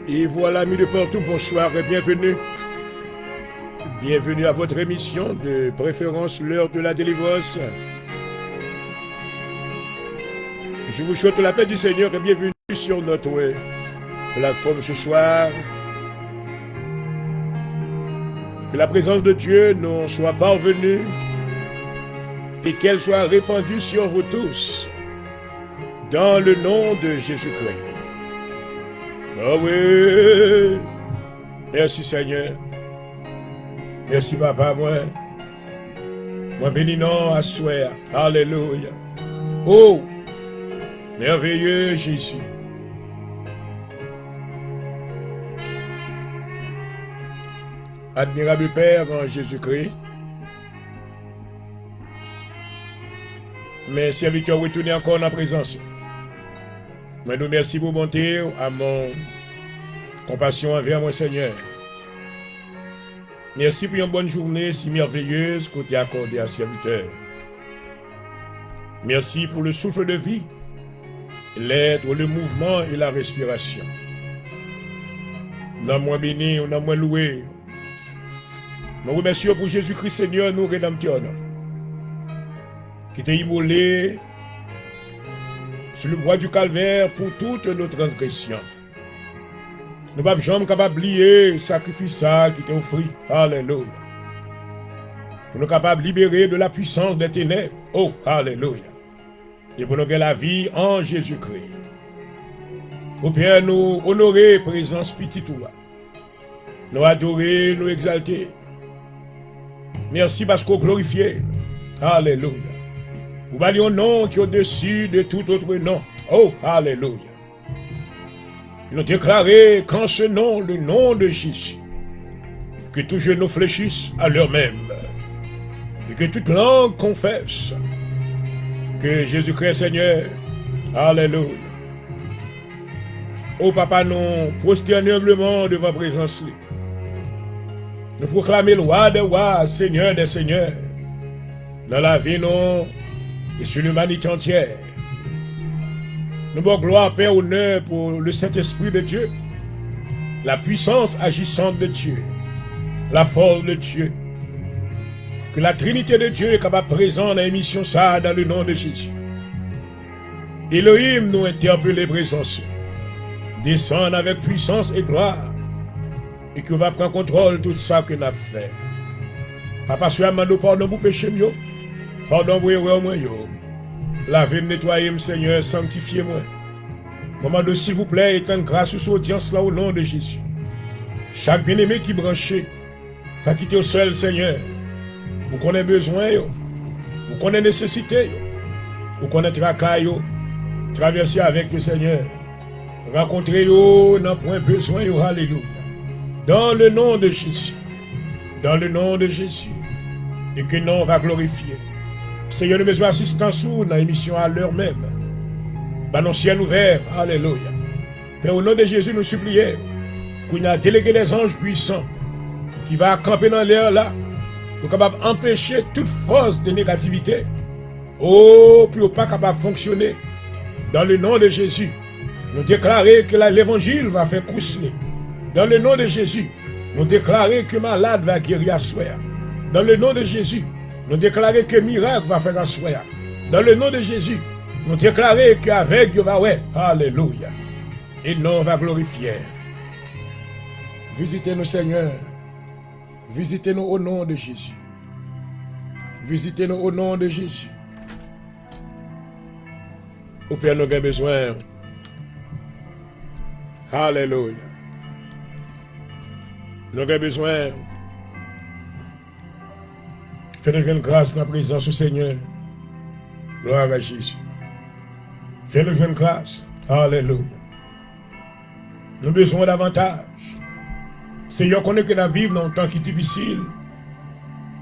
Et voilà, amis de partout, bonsoir et bienvenue. Bienvenue à votre émission de préférence, l'heure de la délivrance. Je vous souhaite la paix du Seigneur et bienvenue sur notre plateforme ce soir. Que la présence de Dieu nous soit parvenue et qu'elle soit répandue sur vous tous. Dans le nom de Jésus-Christ. Oh oui. Merci Seigneur. Merci Papa, moi béni non à souhait. Alléluia. Oh, merveilleux Jésus. Admirable Père en Jésus-Christ. Mes serviteurs retournés encore en présence. Mais nous merci pour bonté à mon compassion envers mon Seigneur. Merci pour une bonne journée si merveilleuse que tu as accordée à serviteur. Merci pour le souffle de vie, l'être, le mouvement et la respiration. Nous moins béni, nous moins loué. Nous remercions pour Jésus-Christ Seigneur, nous rédempteur, qui t'a immolé sur le bois du calvaire pour toutes nos transgressions. Nous ne sommes jamais capables d'oublier le sacrifice qui t'a offert. Alléluia. Pour nous capables de libérer de la puissance des ténèbres. Oh, alléluia. Et pour nous gagner la vie en Jésus-Christ. Pour Père, nous honorer présence petite toi. Nous adorer, nous exalter. Merci parce qu'on glorifie. Alléluia. Vous valez un nom qui est au-dessus de tout autre nom. Oh, alléluia. Nous déclarer qu'en ce nom, le nom de Jésus, que tous genoux fléchissent à leur-même, et que toute langue confesse que Jésus-Christ Seigneur, alléluia. Oh Papa, nous prosternons humblement devant la présence. Nous proclamons le roi des rois, Seigneur des seigneurs, dans la vie non et sur l'humanité entière. Nous avons gloire, Père, honneur pour le Saint-Esprit de Dieu, la puissance agissante de Dieu, la force de Dieu. Que la Trinité de Dieu est capable présente dans l'émission ça dans le nom de Jésus. Elohim nous interpelle présence. Descend avec puissance et gloire. Et que va prendre contrôle de tout ça que nous avons fait. Papa, sois-moi nous pardon pour péché mieux. Pardon pour erreur moi yo. Lavez-moi, nettoyez-moi, Seigneur, sanctifiez-moi. Maman de s'il vous plaît, étendre grâce sur audience là au nom de Jésus. Chaque bien-aimé qui branché, pas quitter au seul, Seigneur. Vous connaissez besoin, vous connaissez nécessité, vous connaissez travail, traverser avec le Seigneur. Rencontrer, n'a point besoin, alléluia. Dans le nom de Jésus. Dans le nom de Jésus. Et que nom va glorifier. Seigneur, nous avons besoin d'assistance dans l'émission à l'heure même. Dans nos ciels ouverts, alléluia. Père, au nom de Jésus, nous supplions qu'on a délégué les anges puissants qui va camper dans l'air là, pour capable empêcher toute force de négativité. Oh, puis pas capable de fonctionner. Dans le nom de Jésus, nous déclarons que l'évangile va faire coucher. Dans le nom de Jésus, nous déclarons que malade va guérir à soi. Dans le nom de Jésus, nous déclarons que miracle va faire asseoir. Dans le nom de Jésus, nous déclarons qu'avec Dieu va ouais. Alléluia. Et nous va glorifier. Visitez-nous, Seigneur. Visitez-nous au nom de Jésus. Visitez-nous au nom de Jésus. Au Père, nous avons besoin. Alléluia. Nous avons besoin. Fais-nous une grâce dans la présence du Seigneur. Gloire à Jésus. Fais-nous une grâce. Alléluia. Nous avons besoin davantage. Seigneur, connaît que la vie dans un temps qui est difficile.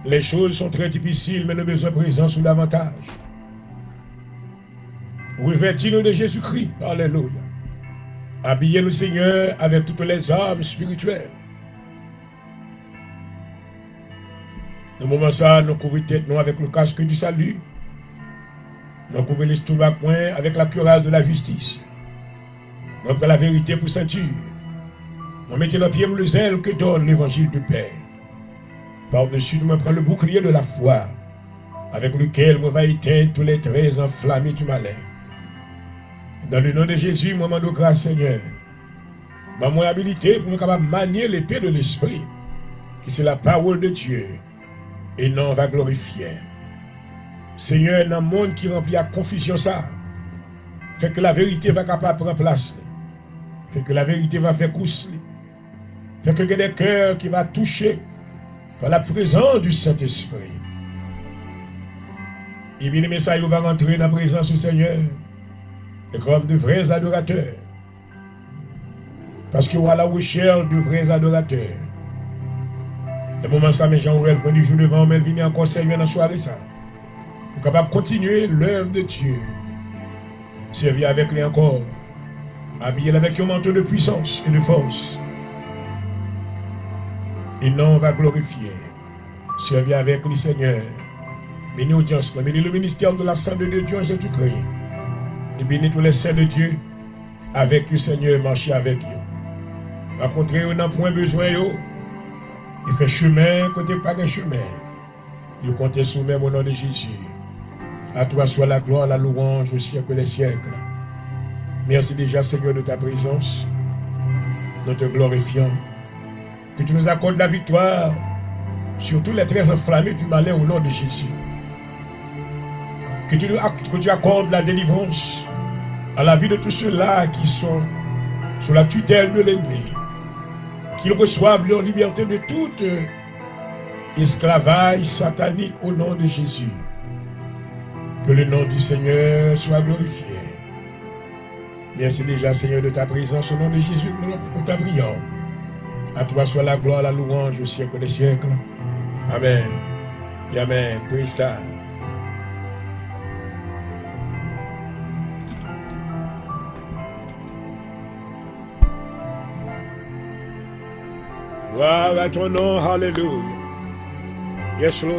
Les choses sont très difficiles, mais nous avons besoin de présence ou davantage. Revêtis-nous de Jésus-Christ. Alléluia. Habillez-nous, Seigneur, avec toutes les armes spirituelles. Au moment ça, nous couvrons tête nous avec le casque du salut. Nous couvrons l'estomac point avec la cuirasse de la justice. Nous prenons la vérité pour ceinture. Moi, mettez le pied le zèle que donne l'évangile de paix. Par-dessus, moi, prends le bouclier de la foi, avec lequel moi va éteindre tous les traits enflammés du malin. Dans le nom de Jésus, moi, demande grâce, Seigneur. Moi, habilité pour me capable manier l'épée de l'esprit, qui c'est la parole de Dieu, et non va glorifier. Seigneur, dans le monde qui remplit à confusion ça, fait que la vérité va capable prendre place, fait que la vérité va faire cousse, fait que il y a des cœurs qui va toucher par la présence du Saint-Esprit. Et bien, les messages vont rentrer dans la présence du Seigneur, et comme de vrais adorateurs. Parce que voilà où cherche de vrais adorateurs. Le moment ça, mes gens, prend du jour devant, mais venir encore servir dans la soirée ça. Pour capable continuer l'œuvre de Dieu. Servir avec lui encore. Habiller avec un manteau de puissance et de force. Et non, on va glorifier. Servir avec le Seigneur. Bénis l'audience, bénis le ministère de la Sainte de Dieu en Jésus-Christ. Et bénis tous les saints de Dieu avec le Seigneur, marcher avec eux. Rencontrer eux n'a point besoin eux. Il fait chemin, côté pas de chemin. Il compte sous même au nom de Jésus. À toi soit la gloire, la louange au siècle des siècles. Merci déjà, Seigneur, de ta présence. Nous te glorifions. Que tu nous accordes la victoire sur tous les traits enflammés du malin au nom de Jésus. Que tu accordes la délivrance à la vie de tous ceux-là qui sont sous la tutelle de l'ennemi. Qu'ils reçoivent leur liberté de toute esclavage satanique au nom de Jésus. Que le nom du Seigneur soit glorifié. Merci déjà, Seigneur, de ta présence au nom de Jésus. Nous t'en prions. À toi soit la gloire, la louange au siècle des siècles. Amen. Et amen. Praise God. Gloire à ton nom, hallelujah. Yes, Lord.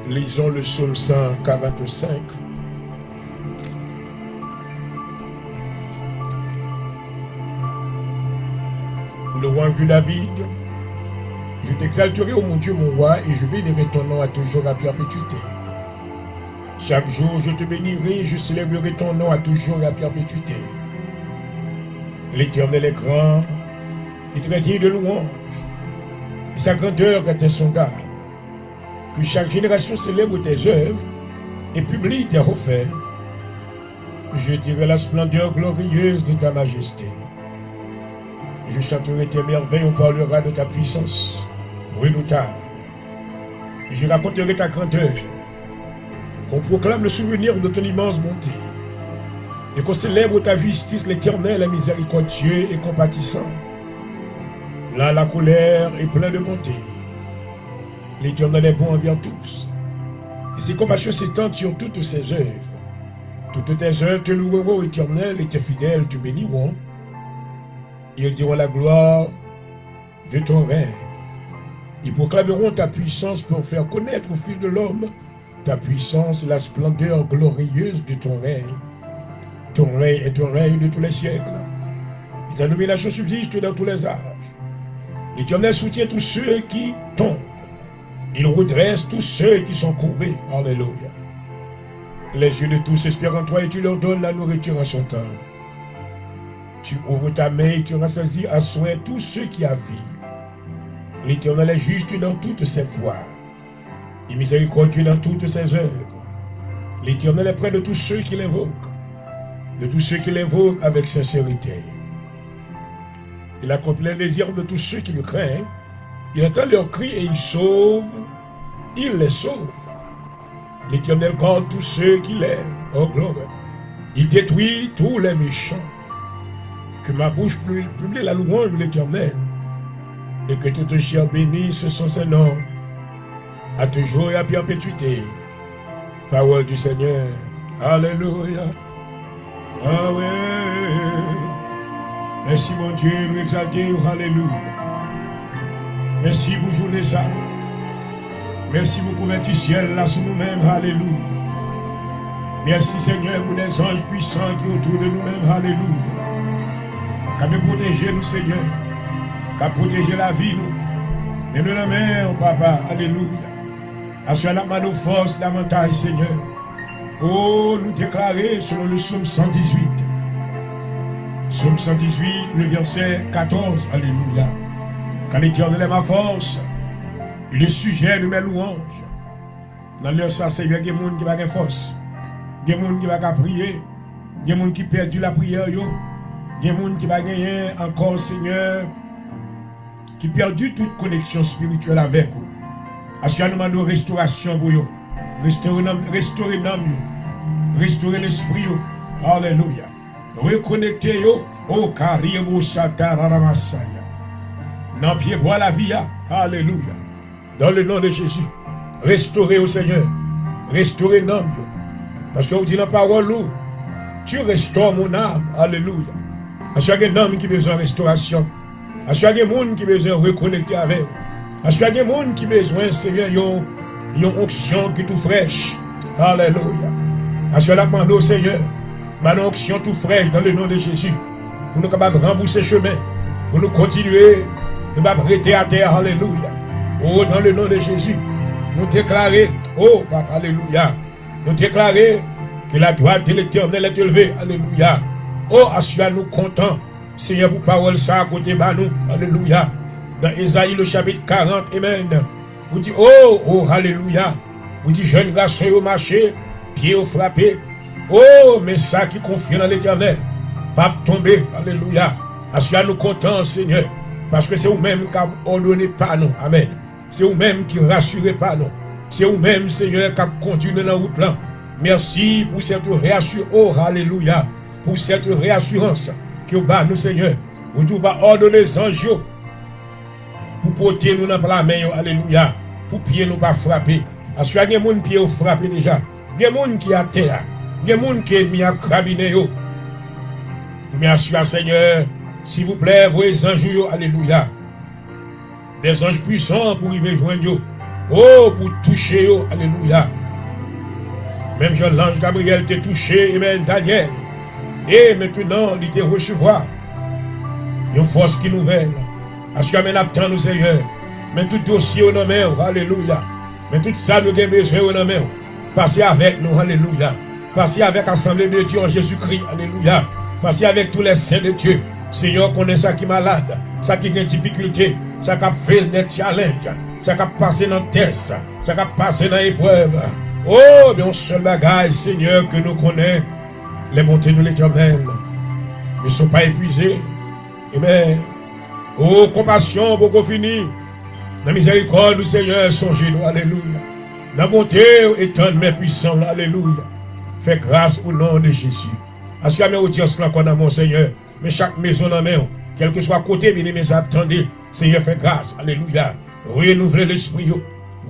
Lisons le psaume 145. Louange de David. Je t'exalterai, ô mon Dieu, mon roi, et je bénirai ton nom à toujours à perpétuité. Chaque jour, je te bénirai, je célébrerai ton nom à toujours et à perpétuité. L'Éternel est grand, et très digne de louange, et sa grandeur est insondable. Que chaque génération célèbre tes œuvres et publie tes refaits. Je dirai la splendeur glorieuse de ta majesté. Je chanterai tes merveilles, on parlera de ta puissance redoutable. Et je raconterai ta grandeur. Qu'on proclame le souvenir de ton immense bonté. Et qu'on célèbre ta justice, l'Éternel est miséricordieux et compatissant. Là, la colère est pleine de bonté. L'Éternel est bon envers tous. Et ses compassions s'étendent sur toutes ses œuvres. Toutes tes œuvres te loueront, Éternel, et tes fidèles te béniront. Ils diront la gloire de ton règne. Ils proclameront ta puissance pour faire connaître aux fils de l'homme ta puissance et la splendeur glorieuse de ton règne. Ton règne est un règne de tous les siècles. Et ta domination subsiste dans tous les âges. L'Éternel soutient tous ceux qui tombent. Il redresse tous ceux qui sont courbés. Alléluia. Les yeux de tous espèrent en toi et tu leur donnes la nourriture en son temps. Tu ouvres ta main et tu rassasies à souhait tous ceux qui a vie. L'Éternel est juste dans toutes ses voies. Il est miséricordieux dans toutes ses œuvres. L'Éternel est près de tous ceux qui l'invoquent. De tous ceux qui l'invoquent avec sincérité. Il accomplit les désirs de tous ceux qui le craignent. Il entend leurs cris et il sauve. Il les sauve. L'Éternel garde tous ceux qui l'aiment. Oh gloire. Il détruit tous les méchants. Que ma bouche publie la louange de l'Éternel. Et que toute chair bénisse son Saint-Nom. À toujours et à perpétuité. Parole du Seigneur. Alléluia. Ah ouais. Merci mon Dieu, nous exalter. Alléluia. Merci pour journée ça. Merci pour couverture ciel là sur nous-mêmes. Alléluia. Merci Seigneur pour les anges puissants qui autour de nous-mêmes. Alléluia. Qui nous protéger nous Seigneur. Qui protéger la vie nous. Et nous la main, Papa. Alléluia. Assure la main nos forces davantage Seigneur. Oh, nous déclarer selon le psaume 118. Psaume 118, le verset 14. Alléluia. Quand l'Éternel est ma force, il est sujet de mes louanges. Dans leur ça, Seigneur, il y a des gens qui va force. Il y a des gens qui va prier. Il y a des gens qui perdent la prière. Il y a des gens qui va gagner encore, Seigneur, qui perdent toute connexion spirituelle avec vous. Assure-nous de restauration pour vous. Restaurer l'âme. Restaurer l'esprit. Alléluia. Reconnecter au carrière Sataramassaya. Dans pied bois la vie. Alléluia. Dans le nom de Jésus. Restaurer au Seigneur. Restaurer l'âme. Parce que vous dites dans la parole, tu restaures mon âme. Alléluia. Assure qu'il y a un homme qui a besoin de restauration. Assure qu'il y a un monde qui a besoin de reconnecter avec vous. Assure qu'il y a un monde qui a besoin, Seigneur, une onction qui est tout fraîche. Alléluia. Assure la demande au Seigneur. Une onction tout fraîche dans le nom de Jésus. Pour nous capables de rembourser chemin. Pour nous continuer. Nous ne arrêter à terre. Alléluia. Oh, dans le nom de Jésus. Nous déclarer. Oh, Papa, alléluia. Nous déclarer que la droite de l'Éternel est élevée. Alléluia. Oh, assure-nous contents. Seigneur, pour parole ça à côté de nous. Alléluia. Dans Ésaïe, le chapitre 40. Amen. Vous dites, oh, alléluia. Vous dites, jeune garçon au marché, pied au frappé. Oh, mais ça qui confie dans l'Éternel. Pas tomber. Alléluia. Assure-nous contents, Seigneur. Parce que c'est vous-même qui avez ordonné par nous. Amen. C'est vous-même qui rassurez par nous. C'est vous-même, Seigneur, qui avez continué dans la route là. Merci pour cette réassurance. Oh, alléluia. Pour cette réassurance que vous avez nous, Seigneur. Vous va ordonner les anges pour porter nous dans la main. Alléluia. Pour pieds nous pas frapper. Parce qu'il y a des gens qui ont frappé déjà. Il y a des gens qui sont à terre. Il y a des gens qui ont mis à crabiné. Mais assure, Seigneur, s'il vous plaît, vos anges, alléluia. Des anges puissants pour y rejoindre. Oh, pour toucher, alléluia. Même Jean l'ange Gabriel t'a touché, et même Daniel. Et maintenant, il t'a recevoir. Une force qui nous vient. Assure, mais l'attend nous, Seigneur. Mais tout dossier au nom, alléluia. Mais tout ça, nous avons besoin au nom. Passez avec nous, alléluia. Passez avec l'Assemblée de Dieu en Jésus-Christ, alléluia. Passez avec tous les saints de Dieu. Seigneur, connaît ça qui est malade, ça qui a des difficultés, ça qui a fait des challenges, ça qui a passé dans le test, ça qui a passé dans l'épreuve. Oh, mais on seul bagage, Seigneur, que nous connaissons, les bontés de l'Éternel ne sont pas épuisées. Amen. Oh, compassion, beaucoup fini. La miséricorde du Seigneur, songez-nous, alléluia. La bonté étend mes puissants, alléluia. Fais grâce au nom de Jésus. Assure mes audiences là qu'on a mon Seigneur. Mais chaque maison dans main, quel que soit côté, bien aimé, attendez. Seigneur, fais grâce, alléluia. Renouveler l'esprit,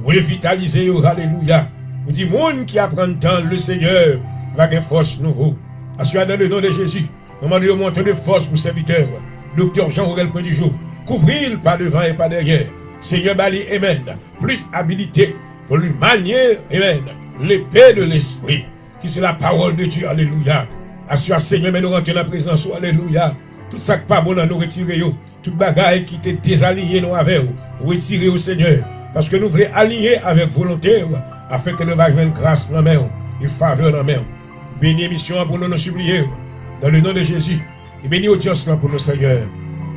revitaliser, alléluia. Vous dites, monde qui apprend le temps, le Seigneur va avoir force nouveau. Assure dans le nom de Jésus. Demandez au montant de force pour serviteur. Docteur Jean-Aurel Point du jour. Couvrez-le par devant et par derrière. Seigneur Bali, amen. Plus habilité pour lui manier, amen. L'épée de l'esprit, qui c'est la parole de Dieu, alléluia. Assure Seigneur, mais nous rentrons dans la présence, alléluia. Tout ça qui n'est pas bon, nous retirons. Tout bagaille qui était désaligné, nous avec vous. Retirez au Seigneur. Parce que nous voulons aligner avec volonté, afin que nous ayons grâce dans la main, et faveur dans la main. Bénis mission pour nous supplier, dans le nom de Jésus. Et bénis audience pour nous, Seigneur.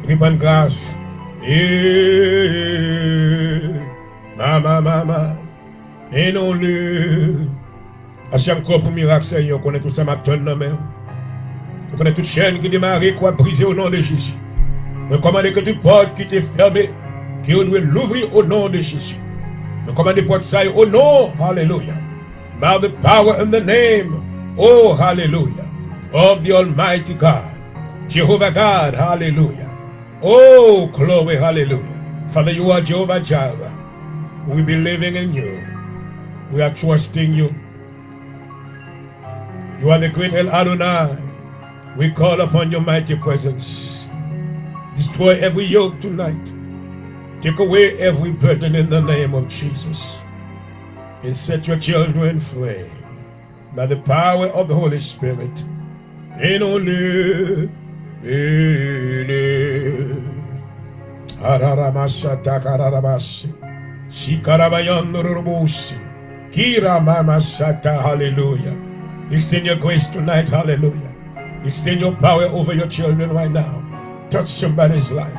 Répandre grâce. Et mama. Et non le. Assure encore pour miracle, Seigneur. On connaît tout ça, ma tonne dans la main. On connaît toute chaîne qui démarre, quoi briser au nom de Jésus. Nous commandons que toute porte qui était fermée, qui doit l'ouvrir au nom de Jésus. Nous commandons porte ça au nom, hallelujah. By the power and the name, oh hallelujah, of the Almighty God, Jehovah God, hallelujah. Oh, glory, hallelujah. Father, you are Jehovah Jireh. We believing in you. We are trusting you. You are the great El Adonai. We call upon your mighty presence. Destroy every yoke tonight. Take away every burden in the name of Jesus. And set your children free by the power of the Holy Spirit. And only hallelujah. Extend your grace tonight, hallelujah. Extend your power over your children right now. Touch somebody's life.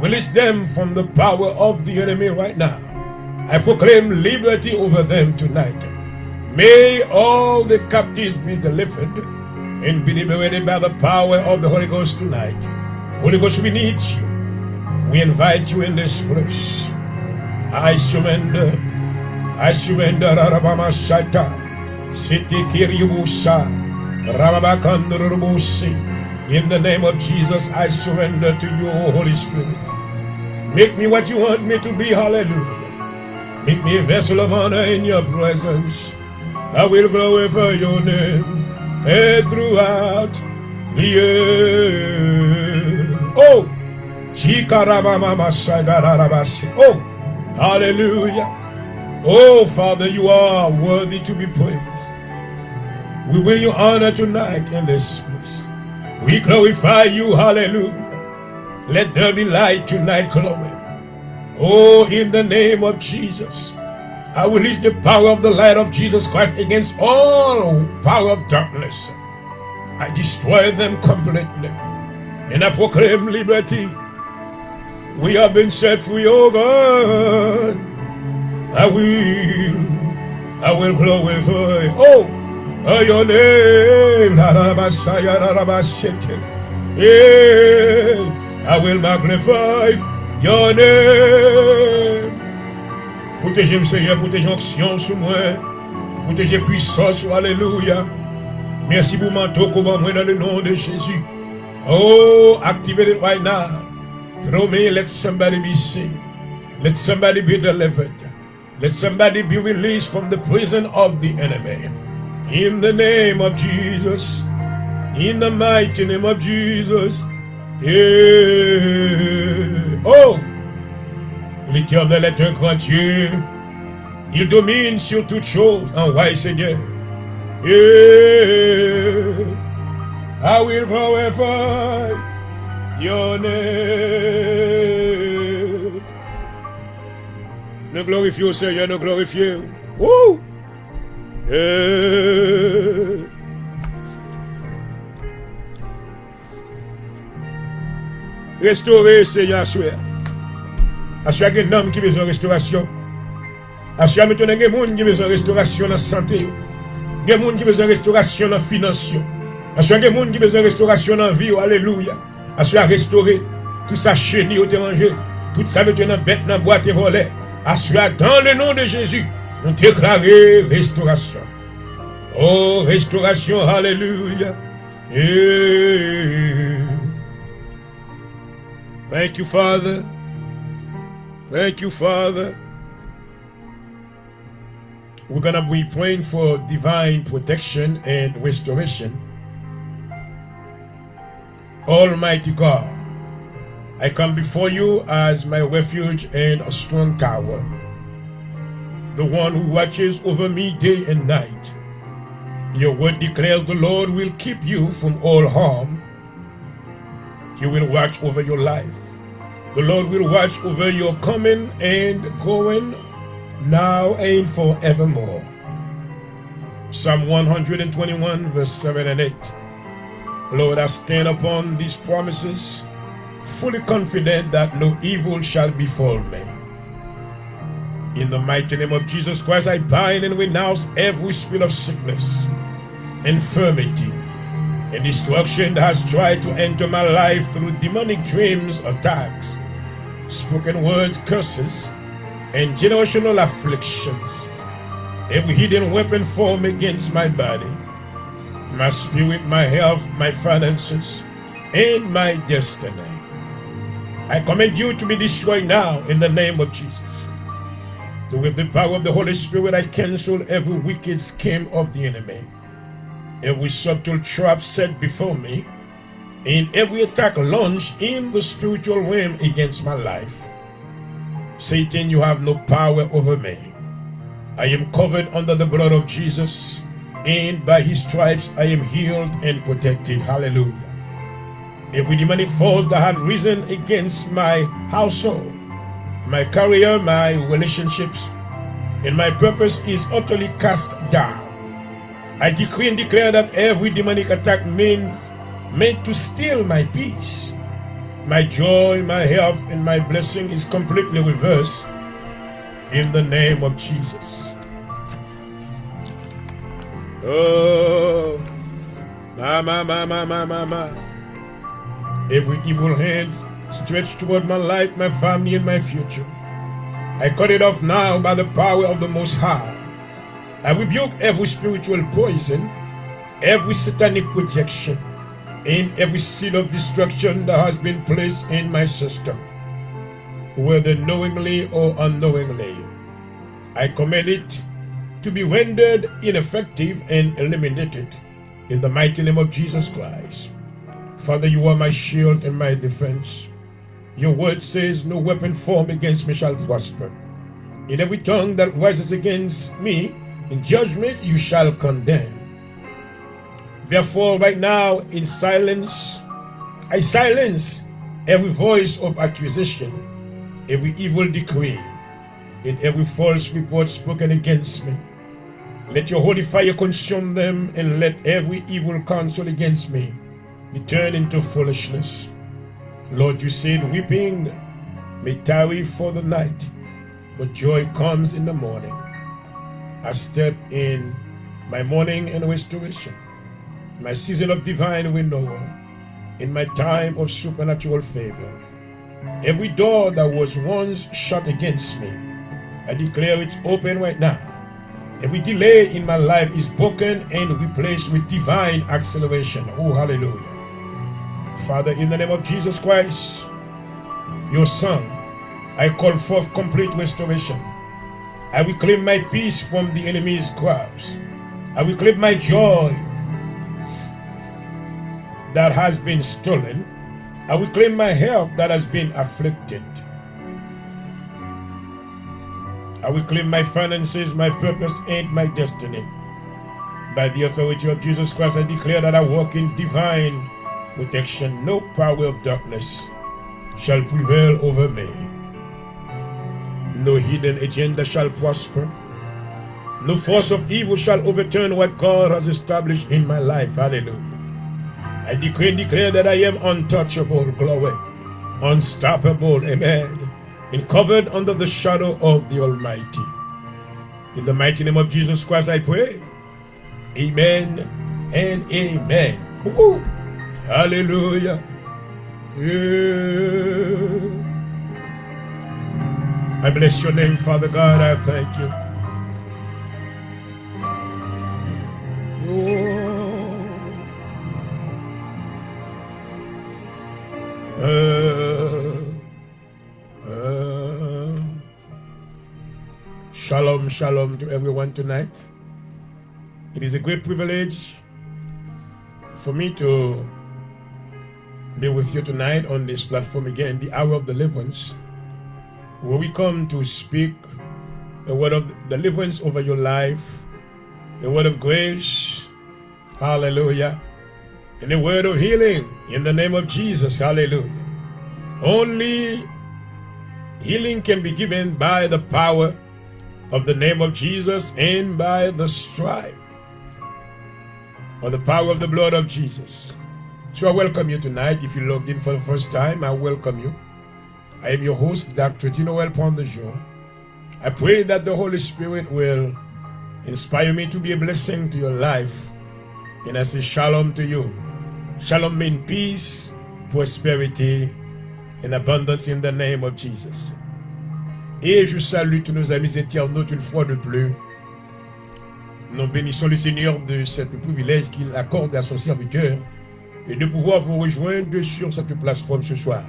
Release them from the power of the enemy right now. I proclaim liberty over them tonight. May all the captives be delivered and be liberated by the power of the Holy Ghost tonight. Holy Ghost, we need you. We invite you in this place. I surrender. I surrender. Rabama Shata. Siti Kiribusa. Rababakandrubusi. In the name of Jesus, I surrender to you, Holy Spirit. Make me what you want me to be. Hallelujah. Make me a vessel of honor in your presence. I will glorify your name throughout the earth. Oh, oh, hallelujah. Oh, Father, you are worthy to be praised. We bring you honor tonight in this place. We glorify you, hallelujah. Let there be light tonight, glory. Oh, in the name of Jesus, I will release the power of the light of Jesus Christ against all power of darkness. I destroy them completely. And I proclaim liberty. We have been set free, oh God. I will glorify, your name. I will magnify your name. Protégez-moi, Seigneur, protégez onction sur moi. Protégez puissance sur Alléluia. Merci pour manteau comme moi dans le nom de Jésus. Oh, activate it right now. Through me, let somebody be saved. Let somebody be delivered. Let somebody be released from the prison of the enemy. In the name of Jesus. In the mighty name of Jesus. Yeah. Oh! L'Éternel est un grand Dieu. Il domine sur toutes choses. Envoie, Seigneur. Yeah. I will glorify your name. Nous glorifions, Seigneur, nous glorifions. Woo! Yeah. Restaurer, Seigneur, assurer. Assurer qu'il y a un homme qui a besoin de restauration. Assurer qu'il y a des gens qui ont besoin de restauration dans la santé. Il y a des gens qui ont besoin de restauration dans la finance. Assurer qu'il y a des gens qui ont besoin de restauration dans la vie. Alléluia. Assurer restaurer tout ça chenille au mangé. Tout ça met dans bête, dans boîte et volet. Assurer dans le nom de Jésus. Nous déclarer restauration. Oh, restauration. Alléluia. Thank you, Father. Thank you, Father. We're going to be praying for divine protection and restoration. Almighty God, I come before you as my refuge and a strong tower, the one who watches over me day and night. Your word declares the Lord will keep you from all harm. He will watch over your life. The Lord will watch over your coming and going now and forevermore. Psalm 121 verse 7 and 8. Lord, I stand upon these promises, fully confident that no evil shall befall me. In the mighty name of Jesus Christ, I bind and renounce every spirit of sickness, infirmity, and destruction that has tried to enter my life through demonic dreams, attacks, spoken words, curses, and generational afflictions. Every hidden weapon formed against my body, my spirit, my health, my finances, and my destiny. I command you to be destroyed now in the name of Jesus. So with the power of the Holy Spirit, I cancel every wicked scheme of the enemy. every subtle trap set before me, and every attack launched in the spiritual realm against my life. Satan, you have no power over me. I am covered under the blood of Jesus, and by his stripes I am healed and protected. Hallelujah. Every demonic force that had risen against my household, my career, my relationships, and my purpose is utterly cast down. I decree and declare that every demonic attack meant to steal my peace, my joy, my health, and my blessing is completely reversed in the name of Jesus. Oh, my. Every evil hand stretched toward my life, my family, and my future, I cut it off now by the power of the Most High. I rebuke every spiritual poison, every satanic projection, and every seed of destruction that has been placed in my system, whether knowingly or unknowingly. I command it to be rendered ineffective and eliminated in the mighty name of Jesus Christ. Father, you are my shield and my defense. Your word says, no weapon formed against me shall prosper. In every tongue that rises against me in judgment, you shall condemn. Therefore, right now, in silence, I silence every voice of accusation, every evil decree, and every false report spoken against me. Let your holy fire consume them, and let every evil counsel against me be turned into foolishness. Lord, you said weeping may tarry for the night, but joy comes in the morning. I step in my morning and restoration, my season of divine renewal, in my time of supernatural favor. Every door that was once shut against me, I declare it's open right now. Every delay in my life is broken and replaced with divine acceleration. Oh, hallelujah. Father, in the name of Jesus Christ, your Son, I call forth complete restoration. I reclaim my peace from the enemy's grasp. I reclaim my joy that has been stolen. I reclaim my health that has been afflicted. I reclaim my finances, my purpose, and my destiny. By the authority of Jesus Christ, I declare that I walk in divine protection. No power of darkness shall prevail over me. No hidden agenda shall prosper. No force of evil shall overturn what God has established in my life. Hallelujah. I decree and declare that I am untouchable, glory, unstoppable, amen, and covered under the shadow of the Almighty. In the mighty name of Jesus Christ I pray. Amen and amen. Woo-hoo. Hallelujah. Yeah. I bless your name, Father God. I thank you. Shalom, shalom to everyone tonight. It is a great privilege for me to be with you tonight on this platform again, the Hour of Deliverance, where we come to speak a word of deliverance over your life, a word of grace, hallelujah, and a word of healing in the name of Jesus, hallelujah. Only healing can be given by the power of the name of Jesus and by the stripe or the power of the blood of Jesus. So I welcome you tonight. If you logged in for the first time, I welcome you. I am your host, Dr. Dinoel Pondejour. I pray that the Holy Spirit will inspire me to be a blessing to your life. And I say shalom to you. Shalom means peace, prosperity, and abundance in the name of Jesus. Et je salue tous nos amis internautes une fois de plus. Nous bénissons le Seigneur de ce privilège qu'il accorde à son serviteur et de pouvoir vous rejoindre sur cette plateforme ce soir.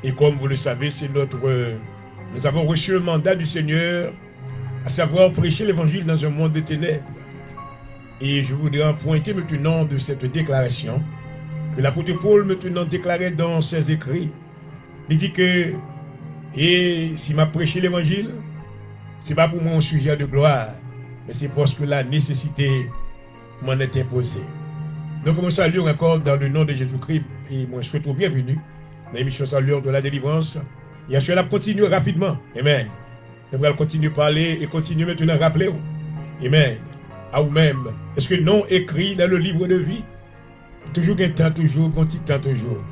Et comme vous le savez, nous avons reçu le mandat du Seigneur, à savoir prêcher l'évangile dans un monde de ténèbres. Et je voudrais en pointer maintenant de cette déclaration que l'apôtre Paul maintenant déclarait dans ses écrits. Il dit que, et si m'a prêché l'évangile, c'est pas pour moi un sujet de gloire, mais c'est parce que la nécessité m'en est imposée. Donc, on salue encore dans le nom de Jésus-Christ et moi, je souhaite au bienvenue dans l'émission Salut de la délivrance. Et je vais continuer rapidement. Amen. Je vais continuer à parler et continuer maintenant à rappeler. Amen. À vous-même. Est-ce que non écrit dans le livre de vie? Toujours un temps, toujours, un petit temps, toujours.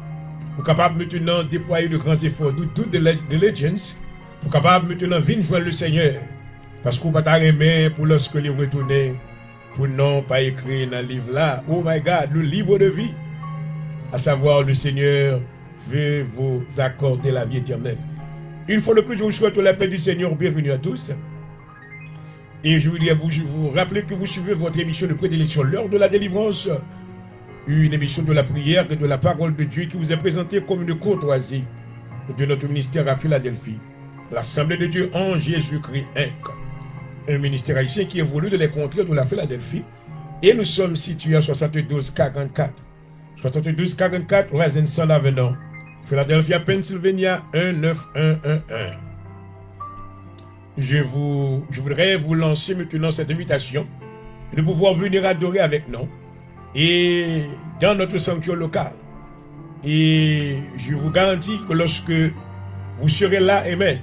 Vous êtes capable maintenant de déployer de grands efforts, de toute diligence. Vous êtes capable maintenant de venir joindre le Seigneur. Parce que vous n'avez pas aimé pour lorsque vous retournez, pour non pas écrire dans le livre là. Oh my God, le livre de vie. À savoir, le Seigneur veut vous accorder la vie éternelle. Une fois de plus, je vous souhaite la paix du Seigneur. Bienvenue à tous. Et je voudrais vous rappeler que vous suivez votre émission de prédilection, l'heure de la délivrance. Une émission de la prière et de la parole de Dieu qui vous est présentée comme une courtoisie de notre ministère à Philadelphie. L'Assemblée de Dieu en Jésus-Christ Inc. Un ministère haïtien qui évolue dans les contrées de la Philadelphie. Et nous sommes situés à 7244. 7244 Rosenson Avenue, Philadelphia, Pennsylvania 19111. Je voudrais vous lancer maintenant cette invitation de pouvoir venir adorer avec nous et dans notre sanctuaire local. Et je vous garantis que lorsque vous serez là, amen,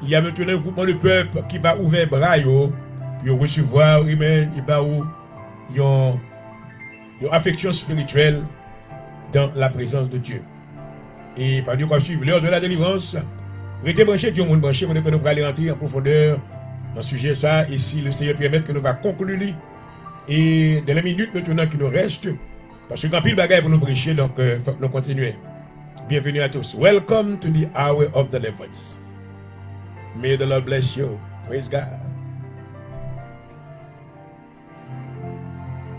il y a maintenant un groupement de peuple qui va ouvrir bras, pour recevoir, amen, et va une affection spirituelle dans la présence de Dieu. Et par Dieu qu'on suive l'heure de la délivrance, restez branchés, Dieu monde branché, on peut aller rentrer en profondeur dans ce sujet ça, et si le Seigneur permet que nous va conclure et dans les minutes maintenant qui nous restent, parce que quand pile bagaille pour nous prêcher, donc il faut que nous continuer. Bienvenue à tous. Welcome to the hour of deliverance. May the Lord bless you. Praise God.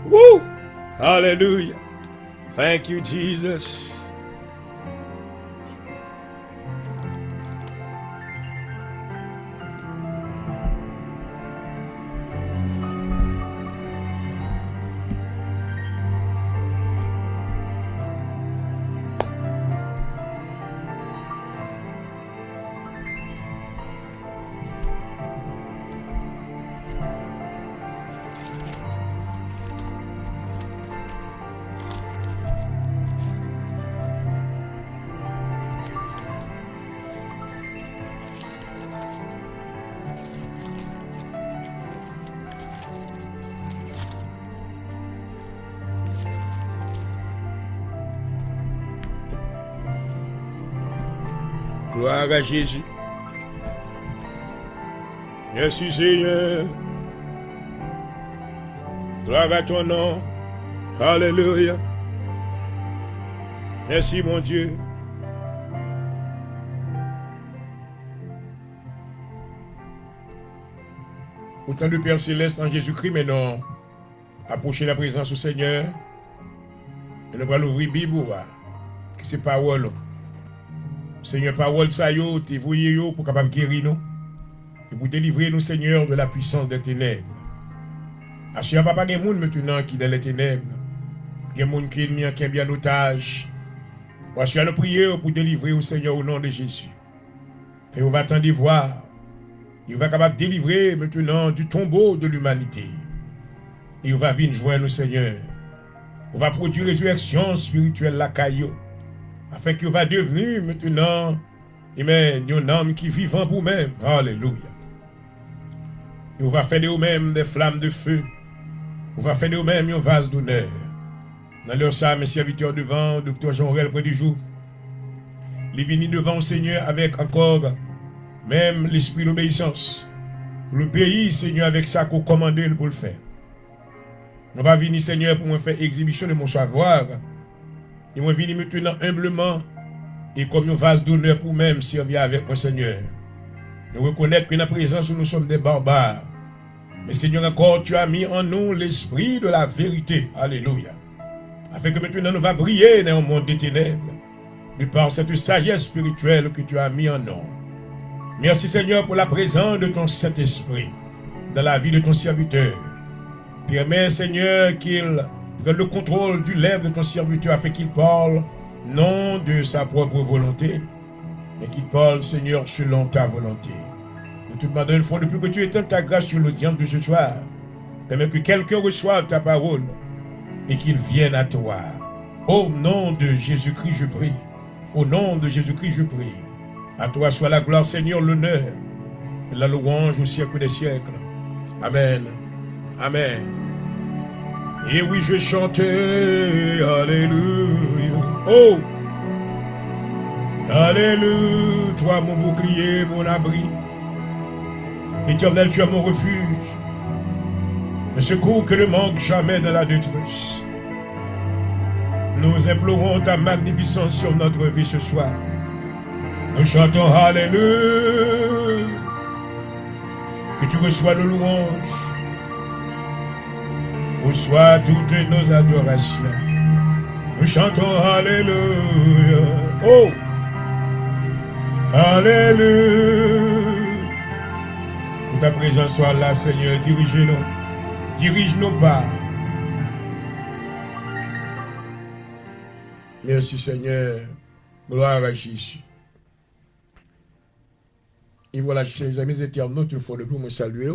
Woo! Hallelujah. Thank you, Jesus. Gloire à Jésus. Merci Seigneur. Gloire à ton nom. Alléluia. Merci mon Dieu. Autant de Père Céleste en Jésus-Christ, maintenant, approchez la présence du Seigneur. Et nous allons ouvrir la Bible, qui c'est parole. Seigneur, parole ça yo, t'es voyé yo pour capable guérir nous et pour délivrer nous, Seigneur, de la puissance des ténèbres. Assure papa, il y a des gens maintenant qui dans les ténèbres, il y a des gens qui est bien en otage. Assure nous prier pour délivrer au Seigneur au nom de Jésus. Et on va attendre de voir. Il va capable de délivrer maintenant du tombeau de l'humanité. Et on va venir joindre nous, Seigneur. On va produire résurrection spirituelle la caillou. Afin qu'il va devenir maintenant, amen, un homme qui vivant pour même. Alléluia. Et on va faire de nous-mêmes des flammes de feu. On va faire de nous-mêmes un vase d'honneur. Dans l'heure ça, mes serviteurs devant, docteur Jean-Aurel près du jour, les venus devant le Seigneur avec encore même l'esprit d'obéissance. Le pays, Seigneur, avec ça qu'on commande pour le faire. On va venir, Seigneur, pour me faire exhibition de mon savoir. Et moi, venir maintenant humblement et comme un vase d'honneur pour même servir avec mon Seigneur. Nous reconnaître que dans la présence où nous sommes des barbares. Mais Seigneur, encore, tu as mis en nous l'esprit de la vérité. Alléluia. Afin que maintenant nous va briller dans un monde des ténèbres. De par cette sagesse spirituelle que tu as mis en nous. Merci Seigneur pour la présence de ton Saint-Esprit dans la vie de ton serviteur. Permets, Seigneur, qu'il prenne le contrôle du lèvre de ton serviteur afin qu'il parle non de sa propre volonté, mais qu'il parle, Seigneur, selon ta volonté. Nous te demandons une fois de plus que tu étends ta grâce sur l'audience de ce soir. Permets que quelqu'un reçoive ta parole et qu'il vienne à toi. Au nom de Jésus-Christ, je prie. Au nom de Jésus-Christ, je prie. À toi soit la gloire, Seigneur, l'honneur et la louange au siècle des siècles. Amen. Amen. Et oui, je chantais, alléluia. Oh! Alléluia, toi mon bouclier, mon abri. Éternel, tu es mon refuge. Le secours que ne manque jamais dans la détresse. Nous implorons ta magnificence sur notre vie ce soir. Nous chantons alléluia. Que tu reçois nos louanges. Reçois toutes nos adorations. Nous chantons alléluia. Oh! Alléluia. Que ta présence soit là, Seigneur. Dirige-nous. Dirige nos pas. Merci, Seigneur. Gloire à Jésus. Et voilà, chers amis éternels, une fois de plus, me saluer.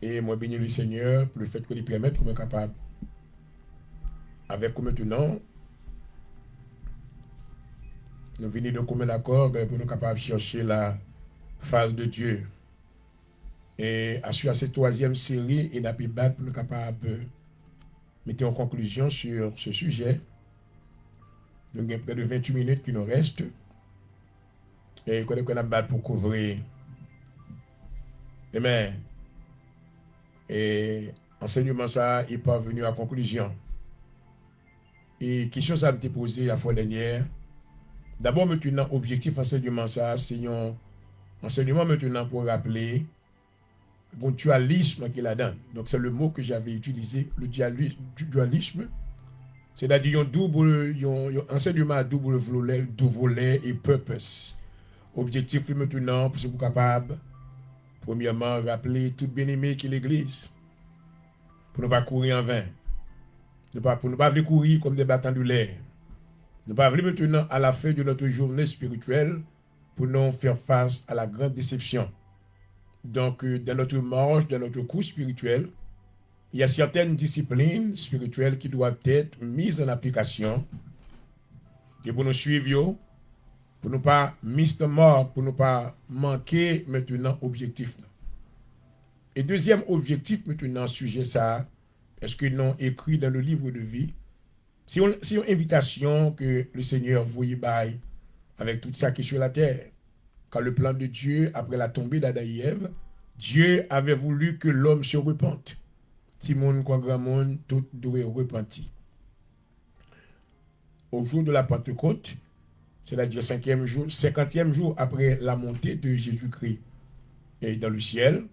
Et moi, bénis le Seigneur pour le fait que lui permette qu'on est capable, avec comme maintenant, nous venons de commun accord pour nous capables de chercher la face de Dieu. Et à cette troisième série, il a pu battre pour nous capables de mettre en conclusion sur ce sujet. Nous avons près de 28 minutes qui nous restent. Et qu'on a battu pour couvrir. Amen. Et enseignement ça est parvenu à conclusion. Et question ça a été posée la fois dernière. D'abord maintenant, objectif enseignement ça, c'est un enseignement maintenant pour rappeler le dualisme qu'il a donné. Donc c'est le mot que j'avais utilisé, le dualisme. C'est-à-dire un enseignement à double volet et purpose. Objectif maintenant, pour vous capable, premièrement, rappeler tout bien-aimé qui est l'Église. Pour ne pas courir en vain. Pour ne pas courir comme des battants de l'air. Ne pas venir maintenant à la fin de notre journée spirituelle pour nous faire face à la grande déception. Donc, dans notre marche, dans notre cours spirituel, il y a certaines disciplines spirituelles qui doivent être mises en application. Et pour nous suivre, pour ne pas miss the mark, pour ne pas manquer maintenant objectif. Et deuxième objectif maintenant, sujet ça, est-ce que nous écrit dans le livre de vie, c'est une invitation que le Seigneur voyait bail avec tout ça qui est sur la terre. Quand le plan de Dieu, après la tombée d'Adam et Ève, Dieu avait voulu que l'homme se repente. Si mon grand monde, tout doit repentir. Au jour de la Pentecôte, c'est-à-dire 50e jour après la montée de Jésus-Christ et dans le ciel,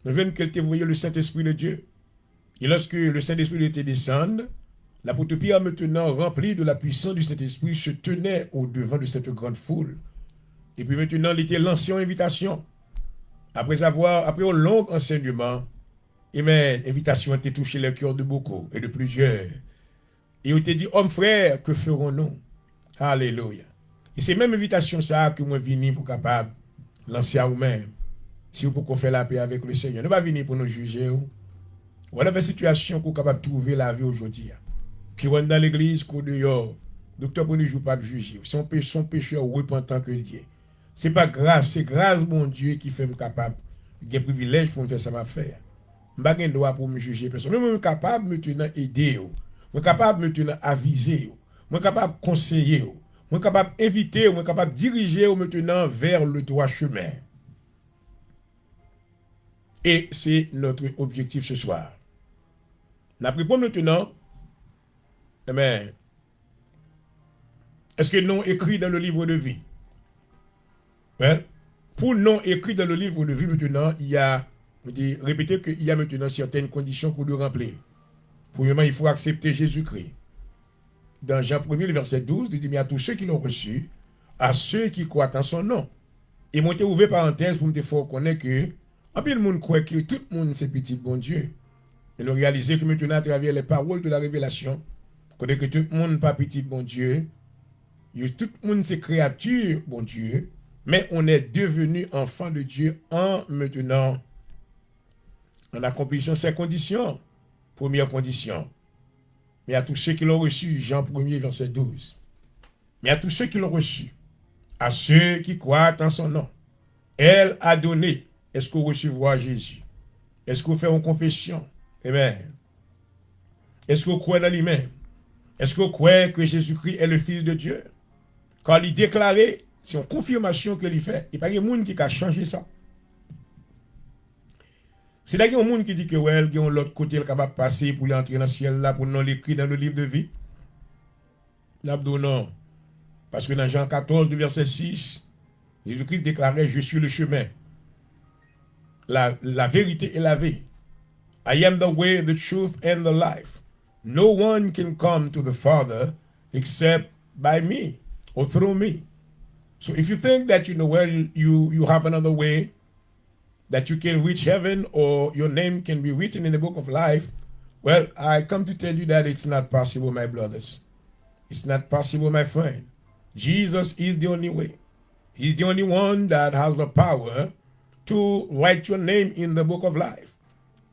nous venons qu'elle voyait le Saint-Esprit de Dieu. Et lorsque le Saint-Esprit était descendu, l'apôtre Pierre, maintenant rempli de la puissance du Saint-Esprit, se tenait au devant de cette grande foule. Et puis maintenant, il était lancé en invitation. Après un long enseignement, amen, invitation a été touchée le cœur de beaucoup et de plusieurs. Et il était dit, hommes frères, que ferons-nous? Alléluia. Et c'est même invitation ça que moi venu pour capable lancer à vous-même. Si vous pouvez faire la paix avec le Seigneur, ne pas venir pour nous juger. Voilà la situation qu'on est capable de trouver la vie aujourd'hui. Puis on est dans l'église, qu'on dehors, docteur pour ne joue pas de juger. Son pécheur repentant que Dieu. C'est pas grâce, c'est grâce mon Dieu qui fait me capable. J'ai privilège pour me faire ça m'a faire. Je n'ai pas droit pour me juger personne. Je suis capable maintenant aider. Je suis capable maintenant aviser. Je suis capable conseiller. Je suis capable inviter. Je suis capable diriger maintenant vers le droit chemin. Et c'est notre objectif ce soir. Nous apprenons maintenant, mais est-ce que non écrit dans le livre de vie? Well, pour non écrit dans le livre de vie maintenant, il y a, répétez qu'il y a maintenant certaines conditions pour nous remplir. Premièrement, il faut accepter Jésus-Christ. Dans Jean 1er, le verset 12, il dit, mais à tous ceux qui l'ont reçu, à ceux qui croient en son nom. Et moi, j'ai ouvert parenthèse pour me faire connaître que, en plus, le monde croit que tout le monde c'est petit bon Dieu. Et nous réaliser que maintenant, à travers les paroles de la révélation, que tout le monde pas petit bon Dieu, tout le monde c'est créature bon Dieu, mais on est devenu enfant de Dieu en maintenant, en accomplissant ces conditions. Première condition. Mais à tous ceux qui l'ont reçu, Jean 1er, verset 12. Mais à tous ceux qui l'ont reçu, à ceux qui croient en son nom, elle a donné. Est-ce que vous recevez Jésus? Est-ce que vous faites une confession? Amen. Est-ce que vous croyez dans lui-même? Est-ce que vous croyez que Jésus-Christ est le Fils de Dieu? Quand il déclarait, c'est une confirmation que il fait. Il n'y a pas de monde qui a changé ça. C'est là qu'il y a un monde qui dit que ouais, il y a l'autre côté qui va passer pour entrer dans le ciel là, pour nous l'écrire dans le livre de vie. N'abdou non. Parce que dans Jean 14, verset 6, Jésus-Christ déclarait, je suis le chemin, la vérité et la vie. I am the way, the truth, and the life. No one can come to the Father except by me or through me. So if you think that you have another way, that you can reach heaven or your name can be written in the book of life, well, I come to tell you that it's not possible, my brothers. It's not possible, my friend. Jesus is the only way. He's the only one that has the power to write your name in the book of life.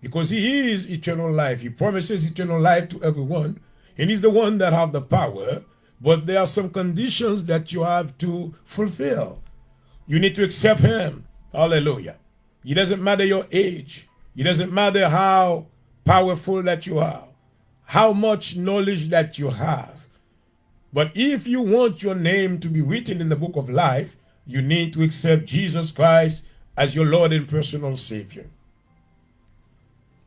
Because he is eternal life. He promises eternal life to everyone. And he's the one that has the power. But there are some conditions that you have to fulfill. You need to accept him. Hallelujah. It doesn't matter your age. It doesn't matter how powerful that you are. How much knowledge that you have. But if you want your name to be written in the book of life, you need to accept Jesus Christ as your Lord and personal Savior.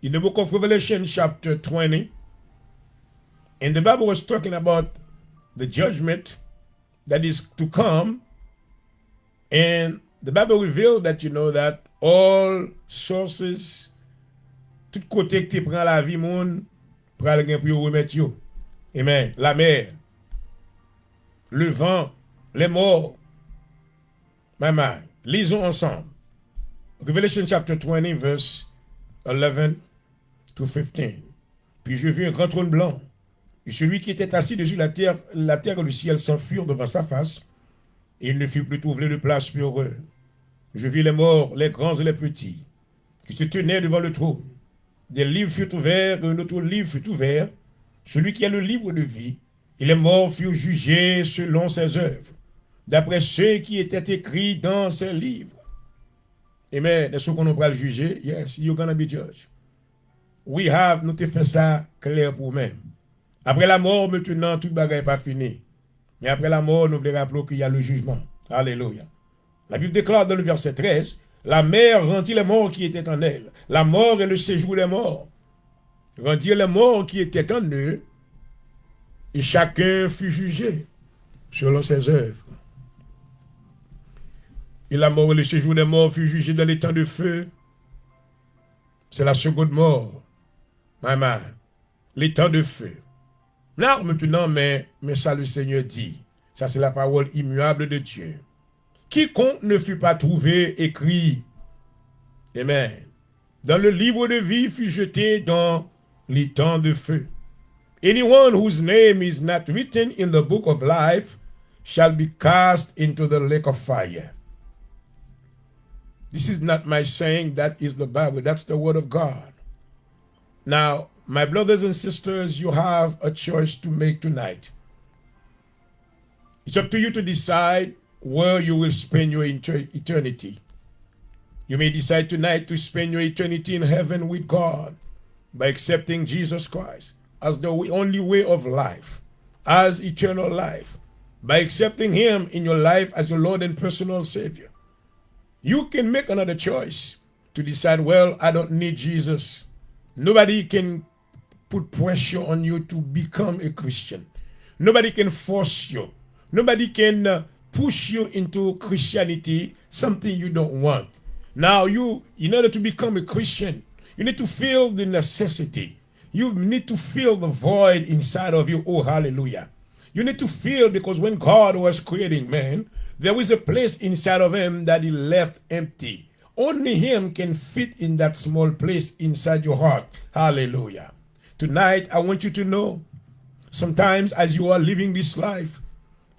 In the book of Revelation, chapter 20, and the Bible was talking about the judgment that is to come, and the Bible revealed that that all sources, tout côté qui prend la vie moun, pral gen pour remettre yo. Amen. La mer, le vent, les morts, maman, lisons ensemble. Revelation chapter 20, verse 11 to 15. Puis je vis un grand trône blanc, et celui qui était assis dessus la terre et le ciel s'enfuirent devant sa face, et il ne fut plus trouvé de place pour eux. Je vis les morts, les grands et les petits, qui se tenaient devant le trône. Des livres furent ouverts, et un autre livre fut ouvert, celui qui a le livre de vie, et les morts furent jugés selon ses œuvres, d'après ceux qui étaient écrits dans ces livres. Amen. Est-ce qu'on va le juger? Yes, you're gonna be judged. Nous te fait ça clair pour même. Après la mort, maintenant, tout bagage n'est pas fini. Mais après la mort, nous voulons rappeler qu'il y a le jugement. Alléluia. La Bible déclare dans le verset 13, la mer rendit les morts qui étaient en elle. La mort est le séjour des morts. Rendit les morts qui étaient en eux, et chacun fut jugé selon ses œuvres. Et la mort et le séjour des morts fut jugé dans les temps de feu. C'est la seconde mort. Maman, les temps de feu. Là, maintenant, mais ça le Seigneur dit. Ça, c'est la parole immuable de Dieu. Quiconque ne fut pas trouvé écrit, amen, dans le livre de vie fut jeté dans les temps de feu. Anyone whose name is not written in the book of life shall be cast into the lake of fire. This is not my saying, that is the Bible. That's the word of God. Now, my brothers and sisters, you have a choice to make tonight. It's up to you to decide where you will spend your eternity. You may decide tonight to spend your eternity in heaven with God by accepting Jesus Christ as the only way of life, as eternal life, by accepting him in your life as your Lord and personal Savior. You can make another choice to decide, well, I don't need Jesus. Nobody can put pressure on you to become a Christian. Nobody can force you. Nobody can push you into Christianity, something you don't want. Now, in order to become a Christian, you need to feel the necessity. You need to feel the void inside of you. Oh, hallelujah. You need to feel, because when God was creating man, there was a place inside of him that he left empty. Only Him can fit in that small place inside your heart. Hallelujah. Tonight, I want you to know, sometimes as you are living this life,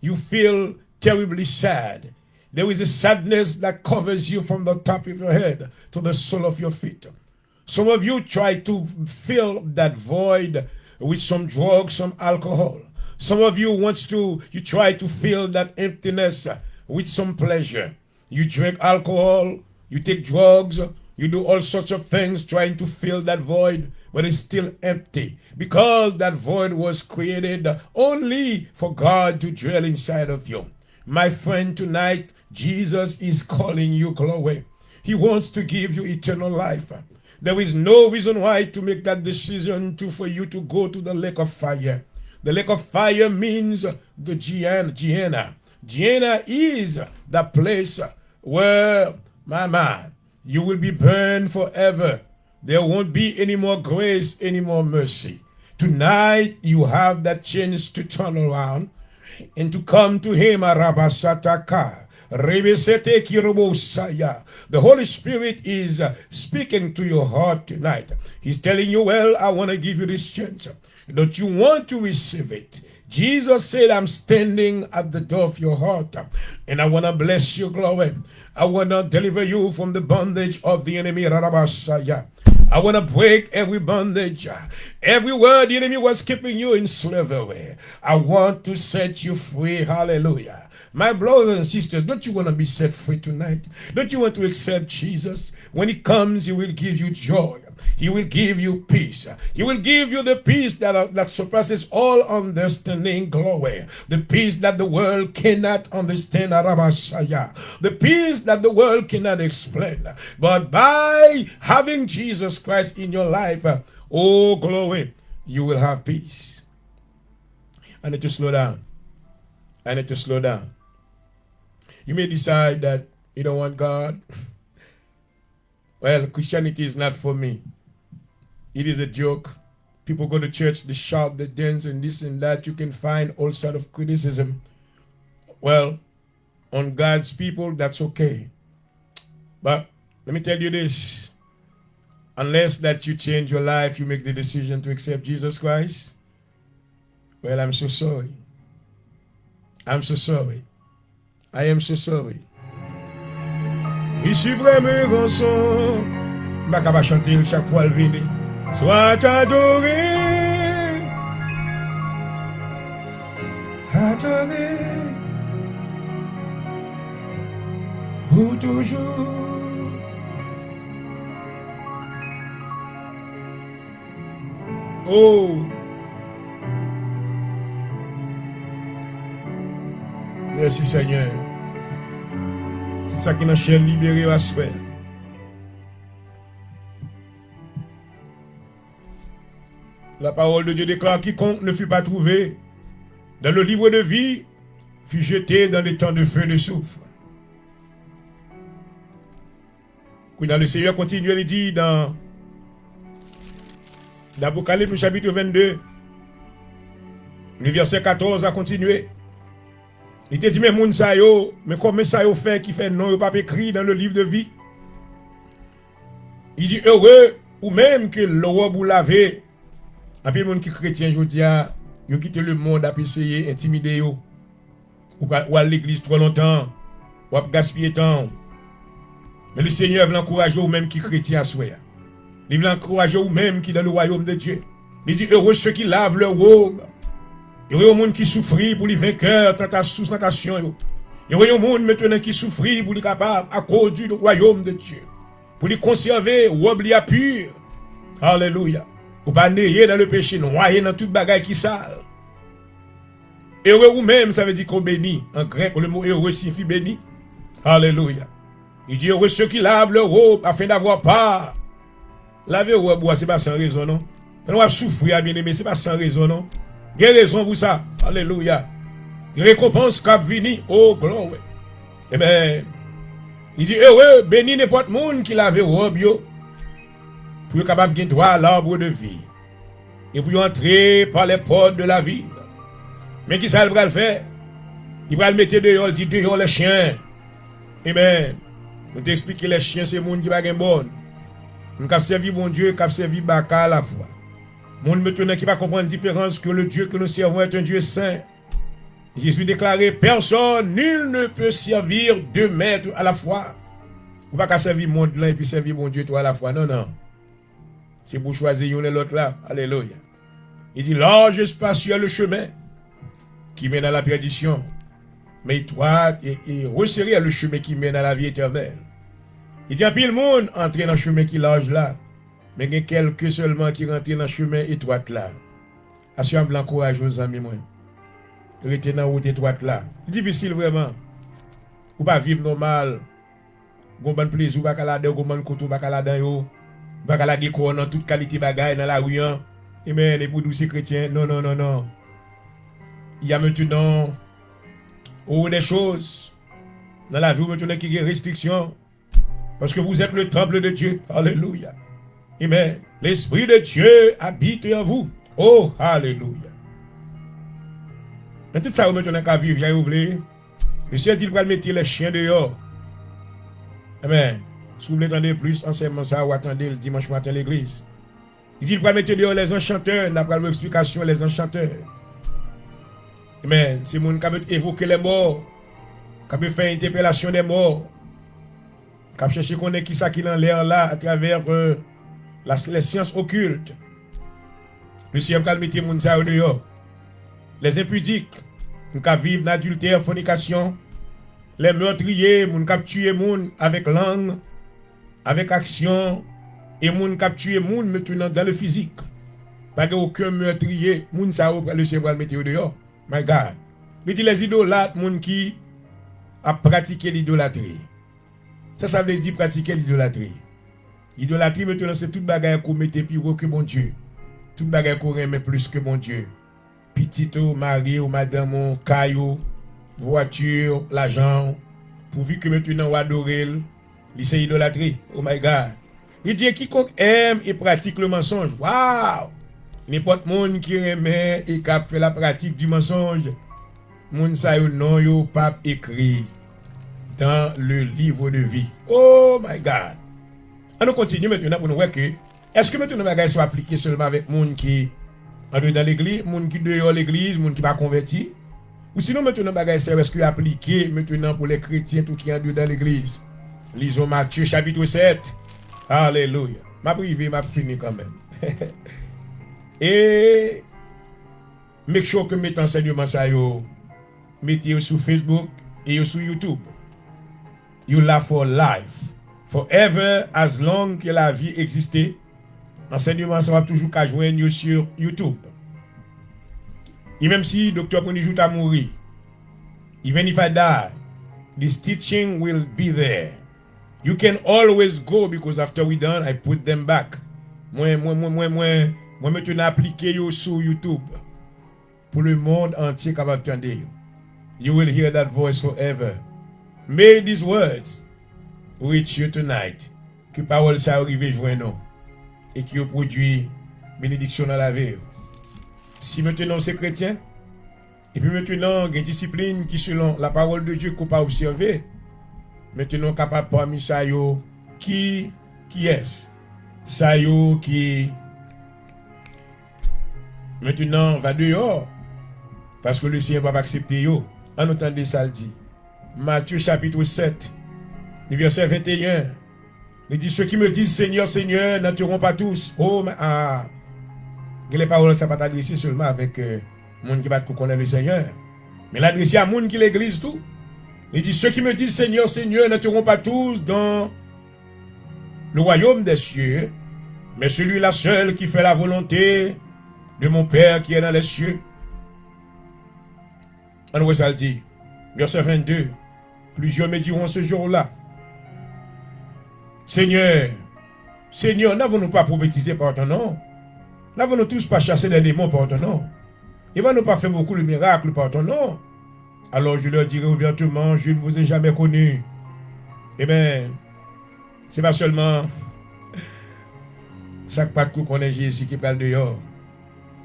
you feel terribly sad. There is a sadness that covers you from the top of your head to the sole of your feet. Some of you try to fill that void with some drugs, some alcohol. Some of you you try to fill that emptiness with some pleasure. You drink alcohol, you take drugs, you do all sorts of things trying to fill that void, but it's still empty because that void was created only for God to dwell inside of you. My friend, tonight, Jesus is calling you, Chloe. He wants to give you eternal life. There is no reason why to make that decision for you to go to the lake of fire. The lake of fire means the Gehenna. Gehenna is the place where, my man, you will be burned forever. There won't be any more grace, any more mercy. Tonight, you have that chance to turn around and to come to Him, Arabasataka. The Holy Spirit is speaking to your heart tonight. He's telling you, well, I want to give you this chance. Don't you want to receive it? Jesus said, I'm standing at the door of your heart, and I want to bless you, glory. I want to deliver you from the bondage of the enemy. I want to break every bondage. Everywhere the enemy was keeping you in slavery, I want to set you free. Hallelujah. My brothers and sisters, don't you want to be set free tonight? Don't you want to accept Jesus? When He comes, He will give you joy. He will give you peace. He will give you the peace that surpasses all understanding, glory. The peace that the world cannot understand, the peace that the world cannot explain. But by having Jesus Christ in your life, oh glory, you will have peace. I need to slow down. I need to slow down. You may decide that you don't want God. Well, Christianity is not for me. It is a joke. People go to church, they shout, they dance, and this and that. You can find all sort of criticism. Well, on God's people, that's okay. But let me tell you this. Unless that you change your life, you make the decision to accept Jesus Christ, well, I'm so sorry. I'm so sorry. I am so sorry. Ici premier rançon, ma capable chanter chaque fois le vini. Sois adoré, adoré pour toujours. Oh, merci Seigneur. Tout ça qui est chaîne libéré à soi. La parole de Dieu déclare: quiconque ne fut pas trouvé dans le livre de vie fut jeté dans les temps de feu et de soufre. Quand le Seigneur continue, il dit dans l'Apocalypse chapitre 22, le verset 14 a continué. Il te dit, mais moun sa yo, mais comment ça yo fait qui fait non, yo pas écrit dans le livre de vie? Il dit, heureux ou même que l'eau vous laver. Un peu de monde qui chrétien, je dis, yo quitté le monde à essayer d'intimider yo. Ou à l'église trop longtemps, ou à gaspiller temps. Mais le Seigneur veut encourager ou même qui chrétien à soi. Il veut encourager ou même qui dans le royaume de Dieu. Il dit, heureux ceux qui lavent leur robe. Il y a un monde qui souffre pour les vainqueurs, sous tentation. Il y a un monde maintenant qui souffre pour les capables à cause du royaume de Dieu. Pour les conserver, robe li pur. Alléluia. Pour pas naître dans le péché, noyer dans toute bagaille qui sale. Heureux ou même, ça veut dire qu'on bénit. En grec, le mot heureux signifie béni. Alléluia. Il dit heureux ceux qui lavent leur robe afin d'avoir part. Laver robe, c'est pas sans raison, non? On va souffrir, bien aimé, c'est pas sans raison, non? Il y a raison pour ça. Alléluia. Récompense cap vini. Oh, glory. Amen. Il dit, heureux, béni n'importe monde qui lave robe, yo. Pour capable de droit à l'arbre de vie. Et pour entrer par les portes de la ville. Mais qui ça le faire? Il va le mettre dehors, il dit dehors les chiens. Amen. Nous t'expliquer les chiens, c'est monde qui va gagner bon. Nous cap servi bon Dieu, cap servi Baka à la fois. Monde maintenant qui va comprendre la différence que le Dieu que nous servons est un Dieu saint. Jésus déclaré, personne, nul ne peut servir deux maîtres à la fois. Ou pas qu'à servir monde là et puis servir bon Dieu toi à la fois. Non, non. C'est pour choisir l'un et l'autre là. Alléluia. Il dit, large et spacieux est le chemin qui mène à la perdition. Mais toi, et resserré est le chemin qui mène à la vie éternelle. Il dit, puis le monde entre dans le chemin qui est large là. Mais il y a quelques seulement qui rentrent dans le chemin étroit là. Assurez-moi l'encourage aux amis, moi. Restez dans la route étroite là. Difficile vraiment. Ou pas vivre normal. Ou pas plaisir, ou pas calader, ou pas couteau, ou pas calader, ou pas calader quoi dans toute qualité bagaille dans la rue. Et mais les pour douces chrétiens, non, non, non, non. Il y a maintenant des choses dans la vie maintenant qui y a restrictions. Parce que vous êtes le temple de Dieu. Alléluia. Amen. L'Esprit de Dieu habite en vous. Oh, alléluia. Mais tout ça, vous maintenant qu'à vivre, j'ai oublié. Le Seigneur dit qu'il va mettre les chiens dehors. Amen. Si vous voulez entendre plus, enseignement ça, ou attendez le dimanche matin à l'église. Il dit qu'il va mettre dehors les enchanteurs. D'après l'explication, les enchanteurs. Amen. C'est mon qui peut évoquer les morts. Qui peut faire interpellation des morts. Qui peut chercher qu'on est qui ça qui dans l'air là à travers les sciences occultes. Le Seigneur va mettre mon ça dehors. Les impudiques, qui vivent d'adultère, fornication, les meurtriers, qui tuent les gens avec langue, avec action, et les gens qui tuent les gens maintenant dans le physique. Pas aucun meurtrier, les gens le Seigneur va mettre dehors. My God. Mais les idolâtres, les gens qui ont pratiqué l'idolâtrie. Ça veut dire pratiquer l'idolâtrie. L'idolâtrie, maintenant, c'est toute bagaille qu'on mette plus haut que mon Dieu. Toute bagaille qu'on aime plus que mon Dieu. Petito, mari ou madame, ou caillou, voiture, l'argent, pourvu que maintenant on adore, c'est idolâtrie. Oh my God. Il dit quiconque aime et pratique le mensonge. Waouh! N'importe monde qui aime et qui fait la pratique du mensonge, moun sa yo non yo pas écrit dans le livre de vie. Oh my God. On continue maintenant pour nous voir que est-ce que maintenant les sont appliqués seulement avec monde qui en dans l'église, moun qui dehors l'église, moun qui pas converti, ou sinon maintenant bagay c'est est-ce que appliqué maintenant pour les chrétiens tout qui en dans l'église. Lisons Matthieu chapitre 7. Alléluia. Ma privé m'a fini quand même. Et make sure que mes enseignements ça yo mettez sur Facebook et sur YouTube. You laugh for life. Forever as long que la vie existait. Enseignement, ça va toujours qu'à joindre sur YouTube. Et même si Dr. Ponijou a mouru, even if I die, this teaching will be there. You can always go because after we done, I put them back. Moi maintenant appliquer yo sur YouTube pour le monde entier capable d'entendre. You will hear that voice forever. May these words reach you tonight. Que parole ça arrive joindre nous. Et qui produit bénédiction dans la vie. Si maintenant c'est chrétien, et puis maintenant il y a une discipline qui selon la parole de Dieu qu'on peut observer, maintenant capable parmi ça yo qui est ça yo qui maintenant va dehors parce que le Seigneur va pas accepter yo. En entendant ça le dit. Matthieu chapitre 7, le verset 21. Il dit, ceux qui me disent Seigneur, Seigneur, n'entreront pas tous. Oh, mais les paroles, ça va t'adresser seulement avec les gens qui va connaître le Seigneur. Mais l'adresser à gens qui l'église tout. Il dit, ceux qui me disent Seigneur, Seigneur, n'entreront pas tous dans le royaume des cieux, mais celui-là seul qui fait la volonté de mon Père qui est dans les cieux. On voit ça le dit. Verset 22. Plusieurs me diront ce jour-là. Seigneur, Seigneur, n'avons-nous pas prophétisé par ton nom? N'avons-nous tous pas chassé des démons par ton nom? Et va nous pas fait beaucoup de miracles par ton nom? Alors je leur dirai ouvertement, je ne vous ai jamais connu. Eh bien, c'est pas seulement ça que pas de coup qu'on est Jésus qui parle dehors.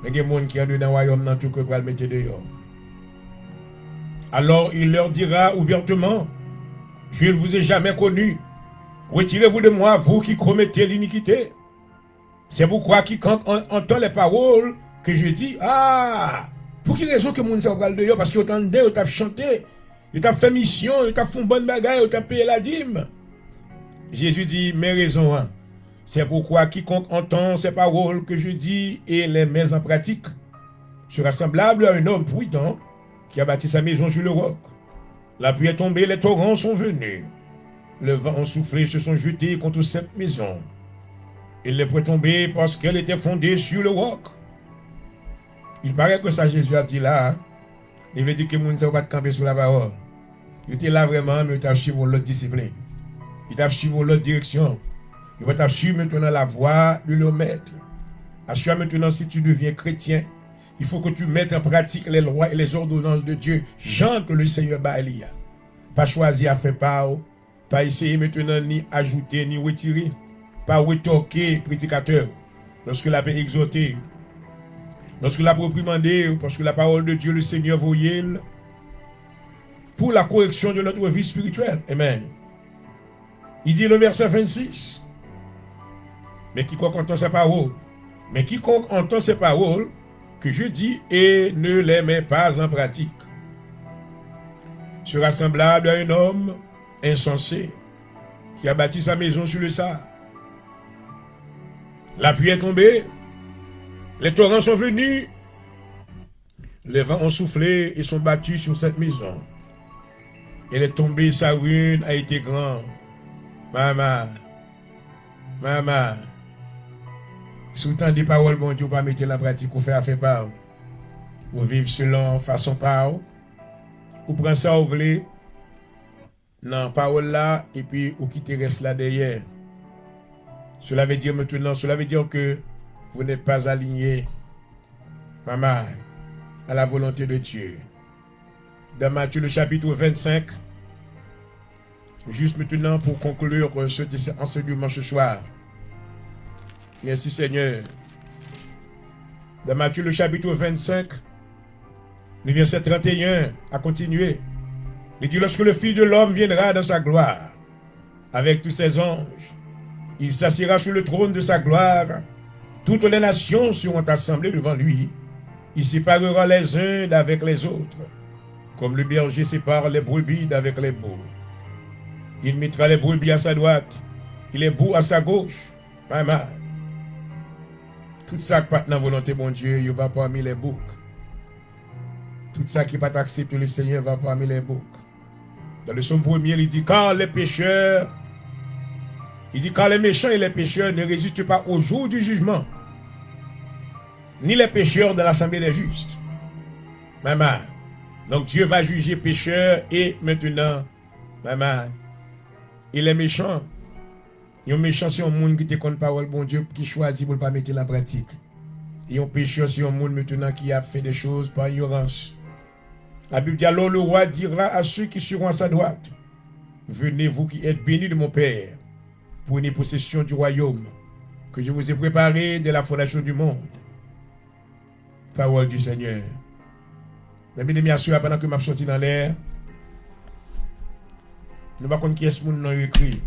Mais il y a des gens qui sont dans le royaume dans tout que pour le mettre dehors. Alors il leur dira ouvertement, je ne vous ai jamais connu. Retirez-vous de moi, vous qui commettez l'iniquité. C'est pourquoi quiconque entend les paroles que je dis, pour quelle raison que mon sa parle de yo? Parce que entendez, vous avez chanté, vous avez fait mission, vous avez fait une bonne bagaille, vous avez payé la dîme. Jésus dit, mes raisons, hein. C'est pourquoi quiconque entend ces paroles que je dis et les met en pratique sera semblable à un homme prudent qui a bâti sa maison sur le roc. La pluie est tombée, les torrents sont venus. Le vent a soufflé, se sont jetés contre cette maison. Il n'est pas tombé parce qu'elle était fondée sur le roc. Il paraît que ça Jésus a dit là, hein? Il veut dire que moun ne pas camper sur la parole. Il était là vraiment, mais il t'a suivi l'autre discipline. Il t'a suivi l'autre direction. Il va t'assurer maintenant la voie de le maître. Assure maintenant si tu deviens chrétien, il faut que tu mettes en pratique les lois et les ordonnances de Dieu, genre que le Seigneur Baali a. Pas choisir à faire part, pas essayer maintenant ni ajouter ni retirer, pas retoquer prédicateur lorsque la paix exhorté, lorsque la reprimandé, parce que la parole de Dieu, le Seigneur voyait pour la correction de notre vie spirituelle. Amen. Il dit le verset 26. Mais quiconque entend ces paroles, que je dis et ne les met pas en pratique, sera semblable à un homme insensé qui a bâti sa maison sur le sable. La pluie est tombée, les torrents sont venus, les vents ont soufflé et sont battus sur cette maison. Elle est tombée, sa ruine a été grande. Maman, si vous entendez parole, bon Dieu, pas mettre la pratique ou faire part, ou vivre selon façon par, ou prendre ça au voulez, non, parole là, et puis ou quitter reste là derrière. Cela veut dire maintenant, cela veut dire que vous n'êtes pas aligné, maman, à la volonté de Dieu. Dans Matthieu le chapitre 25, juste maintenant pour conclure cet enseignement ce soir. Merci Seigneur. Dans Matthieu le chapitre 25, le verset 31 à continuer. Il dit, lorsque le Fils de l'homme viendra dans sa gloire, avec tous ses anges, il s'assiera sur le trône de sa gloire. Toutes les nations seront assemblées devant lui. Il séparera les uns d'avec les autres, comme le berger sépare les brebis d'avec les boucs. Il mettra les brebis à sa droite et les boucs à sa gauche. Maman. Tout ça qui n'est pas dans la volonté de Dieu, il va parmi les boucs. Tout ça qui n'est pas accepté le Seigneur va parmi les boucs. Dans le psaume 1er, il dit, car les pécheurs, car les méchants et les pécheurs ne résistent pas au jour du jugement, ni les pécheurs de l'assemblée des justes. Maman. Donc Dieu va juger pécheurs et maintenant, maman, et les méchants. Et un méchant, c'est un monde qui te compte parole, bon Dieu, qui choisit pour ne pas mettre la pratique. Et un pécheur, c'est un monde maintenant qui a fait des choses par ignorance. La Bible dit alors le roi dira à ceux qui seront à sa droite, venez vous qui êtes bénis de mon Père, prenez possession du royaume que je vous ai préparé dès la fondation du monde. Parole du Seigneur. Mais bien bien sûr, pendant que je suis sorti dans l'air, nous ne savons pas qui est ce monde écrit.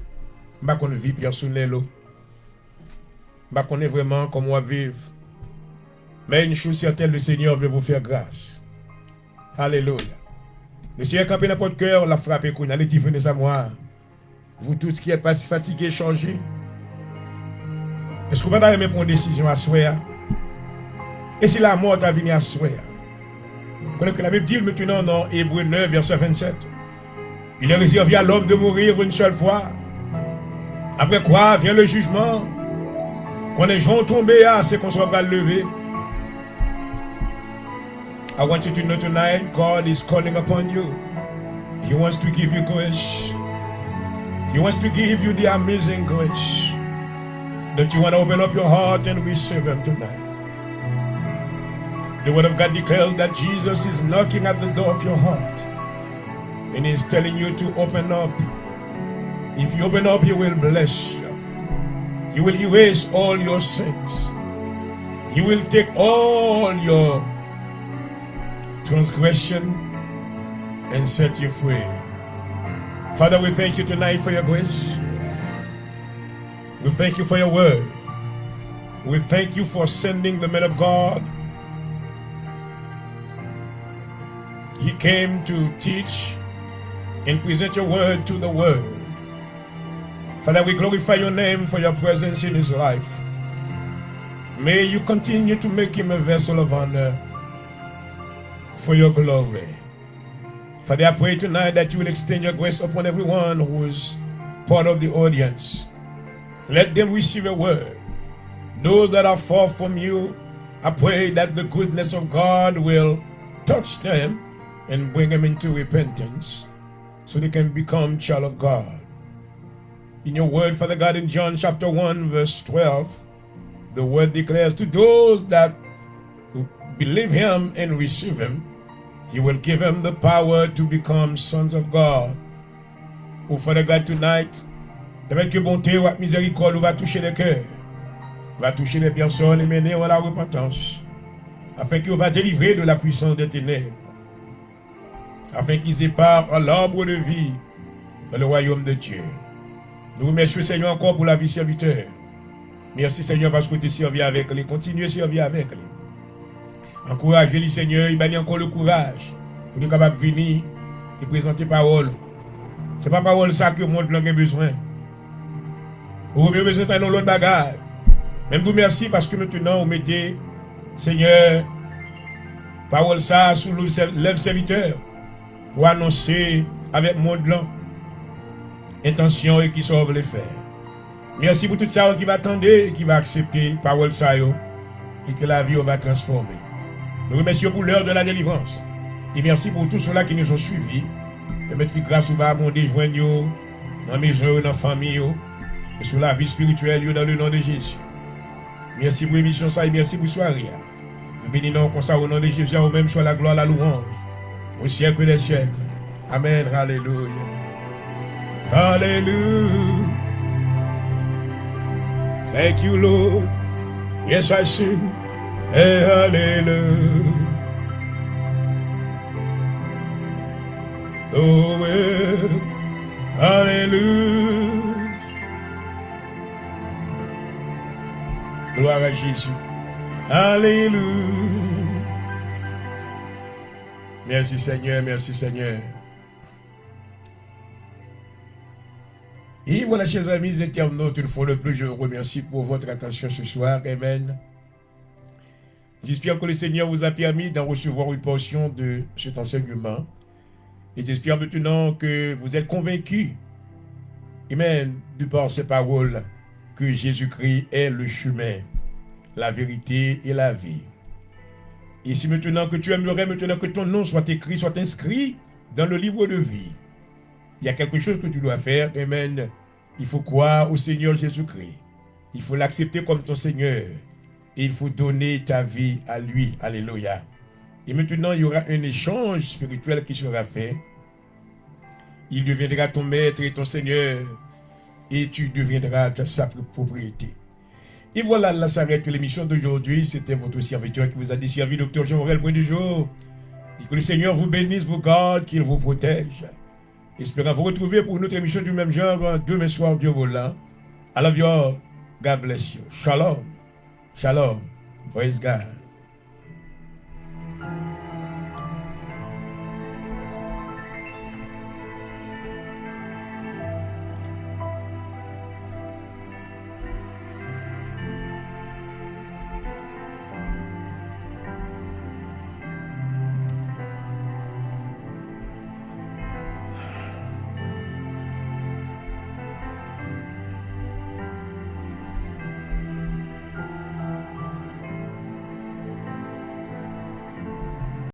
Je ne sais pas vie personnelle. Je ne sais pas vraiment comment vivre. Mais une chose certaine, le Seigneur veut vous faire grâce. Alléluia. Le Seigneur, campé dans votre cœur, l'a frappé. Allez, dit, venez à moi. Vous tous qui êtes pas si fatigués, changez. Est-ce que vous n'avez pas prendre une décision à souhait? Et si la mort t'a venu à souhait? Vous connaissez que la Bible dit maintenant dans Hébreux 9, verset 27. Il est réservé à l'homme de mourir une seule fois. Après quoi vient le jugement. Quand les gens tombent, c'est qu'on soit levé. I want you to know tonight, God is calling upon you. He wants to give you grace. He wants to give you the amazing grace. Don't you want to open up your heart and receive Him tonight? The Word of God declares that Jesus is knocking at the door of your heart. And He's telling you to open up. If you open up, He will bless you. He will erase all your sins. He will take all your transgression and set you free. Father, we thank you tonight for your grace. We thank you for your word. We thank you for sending the man of God. He came to teach and present your word to the world. Father, we glorify your name for your presence in his life. May you continue to make him a vessel of honor for your glory. Father, I pray tonight that you will extend your grace upon everyone who is part of the audience. Let them receive a word. Those that are far from you, I pray that the goodness of God will touch them and bring them into repentance so they can become child of God. In your word, Father God, in John chapter 1, verse 12, the word declares, to those that believe him and receive him, he will give them the power to become sons of God. Oh, Father God, tonight, avec que bonté ou miséricorde va toucher les cœurs, va toucher les personnes et mener à la repentance, afin qu'ils va délivrer de la puissance des ténèbres, afin qu'ils aient part à l'arbre de vie dans le royaume de Dieu. Nous remercions Seigneur encore pour la vie serviteur. Merci Seigneur parce que tu servis avec lui. Continue à servir avec lui. Encouragez-les Seigneur, il m'a encore le courage pour être capable de venir et présenter parole. Ce n'est pas parole ça que le monde a besoin. Vous avez besoin d'un autre bagage. Même vous merci parce que maintenant vous mettez, Seigneur, parole ça sous lèvres serviteur pour annoncer avec monde blanc intention et qui sauve les faire. Merci pour tout ça qui va attendre et qui va accepter parole ça et que la vie va transformer. Nous remercions pour l'heure de la délivrance. Et merci pour tous ceux-là qui nous ont suivis. Permettre que grâce au bas, des joignons, dans la maison, dans la famille, et sur la vie spirituelle, dans le nom de Jésus. Merci pour l'émission ça et merci pour la soirée. Nous bénissons comme ça au nom de Jésus, au même soit la gloire, la louange, au siècle des siècles. Amen. Alléluia. Alléluia. Thank you, Lord. Yes, I sing. Hey, hallelujah. Oh, well, hallelujah. Gloire à Jésus. Alléluia. Merci Seigneur, merci Seigneur. Et voilà, chers amis internautes, une fois de plus, je vous remercie pour votre attention ce soir. Amen. J'espère que le Seigneur vous a permis d'en recevoir une portion de cet enseignement. Et j'espère maintenant que vous êtes convaincus, amen, de par ces paroles, que Jésus-Christ est le chemin, la vérité et la vie. Et si maintenant que tu aimerais maintenant que ton nom soit écrit, soit inscrit dans le livre de vie, il y a quelque chose que tu dois faire, amen. Il faut croire au Seigneur Jésus-Christ. Il faut l'accepter comme ton Seigneur. Et il faut donner ta vie à lui. Alléluia. Et maintenant, il y aura un échange spirituel qui sera fait. Il deviendra ton maître et ton Seigneur. Et tu deviendras sa propriété. Et voilà, là s'arrête l'émission d'aujourd'hui. C'était votre serviteur qui vous a desservi, Dr. Jean-Aurel Point du jour. Et que le Seigneur vous bénisse, vous garde, qu'il vous protège. Espérons vous retrouver pour une autre émission du même genre demain soir, Dieu volant. I love you all. God bless you. Shalom. Shalom. Praise God.